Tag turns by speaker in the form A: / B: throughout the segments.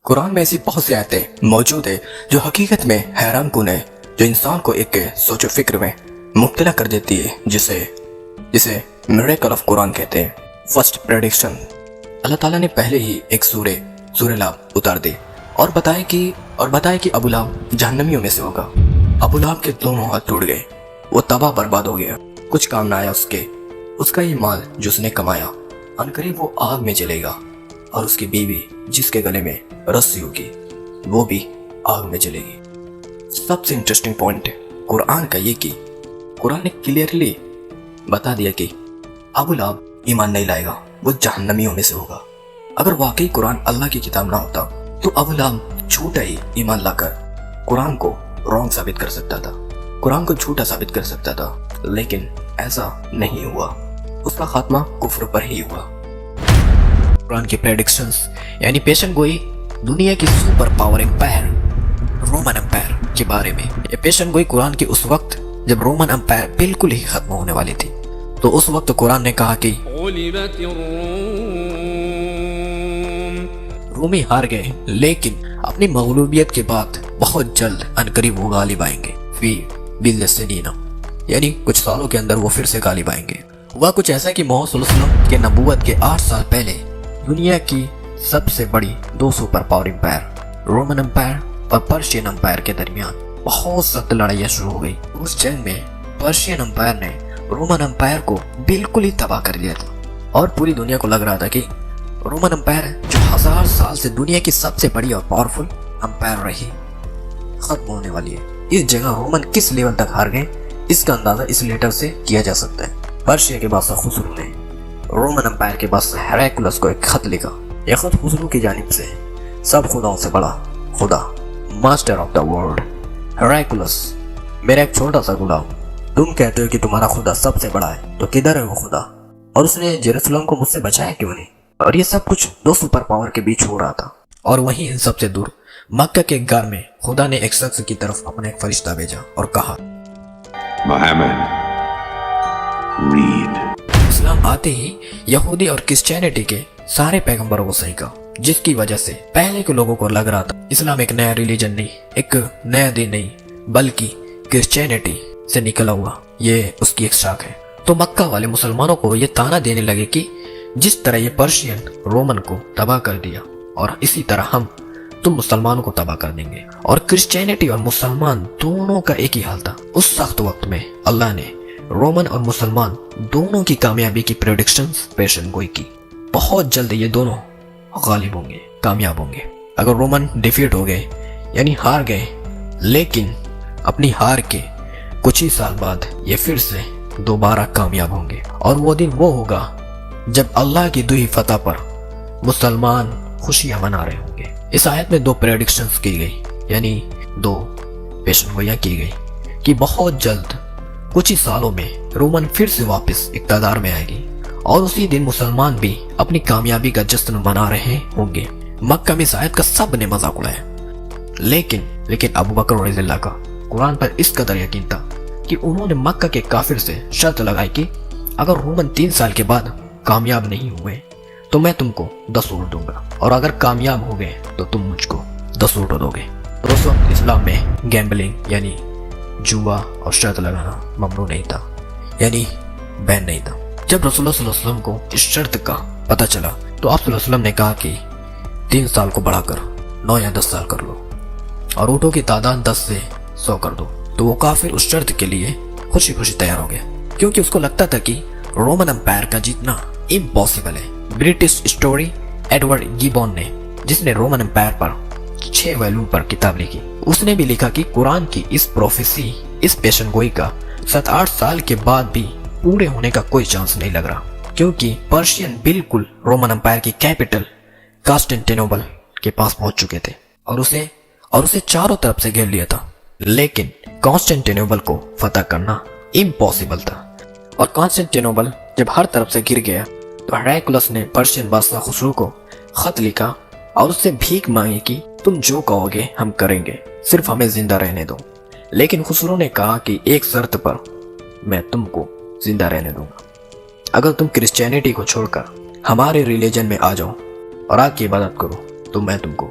A: قرآن میں ایسی بہت سی آیتیں موجود ہیں جو حقیقت میں حیران کن ہے، جو انسان کو ایک سوچ و فکر میں مبتلا کر دیتی ہے، جسے میریکل آف قرآن کہتے ہیں۔ فرسٹ پریڈکشن، اللہ تعالیٰ نے پہلے ہی ایک سورہ لہب اتار دی اور بتایا کہ ابو لہب جہنمیوں میں سے ہوگا۔ ابو لہب کے دونوں ہاتھ ٹوٹ گئے، وہ تباہ برباد ہو گیا، کچھ کام نہ آیا اس کا یہ مال جو اس نے کمایا عنقریب وہ آگ میں جلے گا، اور اس کی بیوی جس کے گلے میں رسی ہوگی وہ بھی آگ میں جلے گی۔ سب سے انٹرسٹنگ پوائنٹ قرآن کا یہ کہ قرآن نے کلیئرلی بتا دیا کہ ابو لہب ایمان نہیں لائے گا، وہ جہنمیوں میں سے ہوگا۔ اگر واقعی قرآن اللہ کی کتاب نہ ہوتا تو ابو لہب جھوٹا ہی ایمان لا کر قرآن کو رانگ ثابت کر سکتا تھا، قرآن کو جھوٹا ثابت کر سکتا تھا، لیکن ایسا نہیں ہوا، اس کا خاتمہ کفر پر ہی ہوا۔ قرآن کی پریڈکشنز یعنی پیشن گوئی دنیا کی super power empire Roman empire کے بارے میں۔ یہ پیشن گوئی قرآن کی اس وقت جب رومن امپائر بالکل ہی ختم ہونے والی تھی، تو اس وقت قرآن نے کہا کہ رومی ہار گئے، لیکن اپنی مغلوبیت کے بعد بہت جلد عنقریب وہ غالب آئیں گے، فی بضع سنین، یعنی کچھ سالوں کے اندر وہ پھر سے غالب آئیں گے۔ ہوا کچھ ایسا کہ محمد صلی اللہ علیہ وسلم کے نبوت کے 8 سال پہلے دنیا کی سب سے بڑی 2 super power empire Roman empire اور پرشین امپائر کے درمیان بہت سخت لڑائیاں شروع ہو گئی۔ اس جنگ میں پرشین امپائر نے رومن امپائر کو بالکل ہی تباہ کر دیا تھا، اور پوری دنیا کو لگ رہا تھا کہ رومن امپائر جو 1000 سال سے دنیا کی سب سے بڑی اور پاورفل امپائر رہی ختم ہونے والی ہے۔ اس جگہ رومن کس لیول تک ہار گئے اس کا اندازہ اس لیٹر سے کیا جا سکتا ہے۔ پرشیا کے بادشاہ خسرو نے رومن امپائر کے بادشاہ ہیراکلس کو ایک خط لکھا۔ یہ خط خسرو کی جانب سے سب خداؤں سے بڑا خدا، ماسٹر آف دا ورلڈ ہیراکلس، میرا ایک چھوٹا سا غلام، تم کہتے ہو کہ تمہارا خدا سب سے بڑا ہے، تو کدھر ہے وہ خدا؟ اور اس نے یروشلم کو مجھ سے بچایا کیوں نہیں؟ اور یہ سب کچھ 2 سپر پاور کے بیچ ہو رہا تھا، اور وہیں ان سب سے دور مکہ کے غار میں خدا نے ایک شخص کی طرف اپنا ایک فرشتہ بھیجا اور کہا،
B: Muhammad, read.
A: اسلام آتے ہی یہودی اور کرسچینٹی کے سارے پیغمبروں کو صحیح کہا، جس کی وجہ سے پہلے کے لوگوں کو لگ رہا تھا اسلام ایک نیا ریلیجن نہیں، ایک نیا دین نہیں، بلکہ کرسچینٹی سے نکلا ہوا یہ اس کی ایک شاخ ہے۔ تو مکہ والے مسلمانوں کو یہ تانا دینے لگے کہ جس طرح یہ پرشین رومن کو تباہ کر دیا، اور اسی طرح تم مسلمانوں کو تباہ کر دیں گے۔ اور کرسچینٹی اور مسلمان دونوں کا ایک ہی حال تھا۔ اس سخت وقت میں اللہ نے رومن اور مسلمان دونوں کی کامیابی کی پریڈکشنز پیشن گوئی کی۔ بہت جلد یہ دونوں غالب ہوں گے، کامیاب ہوں گے۔ اگر رومن ڈیفیٹ ہو گئے یعنی ہار گئے، لیکن اپنی ہار کے کچھ ہی سال بعد یہ پھر سے دوبارہ کامیاب ہوں گے، اور وہ دن وہ ہوگا جب اللہ کی دوئی فتح پر مسلمان خوشیاں منا رہے ہوں گے۔ اس آیت میں 2 پریڈکشنز کی گئی، یعنی 2 پیشن گوئیاں کی گئی کہ بہت جلد کچھ ہی سالوں میں رومن پھر سے واپس اقتدار میں آئے گی، اور اسی دن مسلمان بھی اپنی کامیابی کا جشن منا رہے ہوں گے۔ مکہ میں اس آیت کا سب نے مذاق اڑایا، لیکن ابو بکر رضی اللہ کا قرآن پر اس قدر یقین تھا کہ انہوں نے مکہ کے کافر سے شرط لگائی کہ اگر رومن 3 سال کے بعد کامیاب نہیں ہوئے تو میں تم کو 10 اونٹ دوں گا، اور اگر کامیاب ہو گئے تو تم مجھ کو 10 اونٹ دو گے۔ اس وقت اسلام میں گیمبلنگ یعنی جوا اور شرط لگانا ممنوع نہیں تھا، یعنی بین نہیں تھا۔ جب رسول اللہ صلی اللہ علیہ وسلم کو اس شرط کا پتہ چلا تو آپ صلی اللہ علیہ وسلم نے کہا کہ 3 سال کو بڑھا کر 9 یا 10 سال کر لو، اور اونٹوں کی تعداد 10 سے 100 کر دو۔ تو وہ کافر اس شرط کے لیے خوشی خوشی تیار ہو گیا، کیونکہ اس کو لگتا تھا کہ رومن امپائر کا جیتنا امپاسبل ہے۔ برٹش اسٹوری ایڈورڈ گیبون نے، جس نے رومن امپائر پر 6 ویلو پر کتاب لکھی، اس نے بھی لکھا کہ قرآن کی اس پروفیسی، اس پیشن گوئی کا 7-8 سال کے بعد بھی پورے ہونے کا کوئی چانس نہیں لگ رہا، کیونکہ پرشین بالکل رومن امپائر کی کیپٹل کانسٹینٹینوپل کے پاس پہنچ چکے تھے، اور اسے چاروں طرف سے گھیر لیا تھا، لیکن کانسٹینٹینوپل کو فتح کرنا امپاسبل تھا۔ اور کانسٹینٹینوپل جب ہر طرف سے گر گیا تو ہیراکلس نے پرشین بادشاہ خسرو کو خط لکھا اور اس سے بھیک مانگی کہ تم جو کہو گے ہم کریں گے، صرف ہمیں زندہ رہنے دو۔ لیکن خسرو نے کہا کہ ایک شرط پر میں تم کو زندہ رہنے دوں گا، اگر تم کرسچینٹی کو چھوڑ کر ہمارے ریلیجن میں آ جاؤ اور آگ کی عبادت کرو تو میں تم کو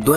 A: 2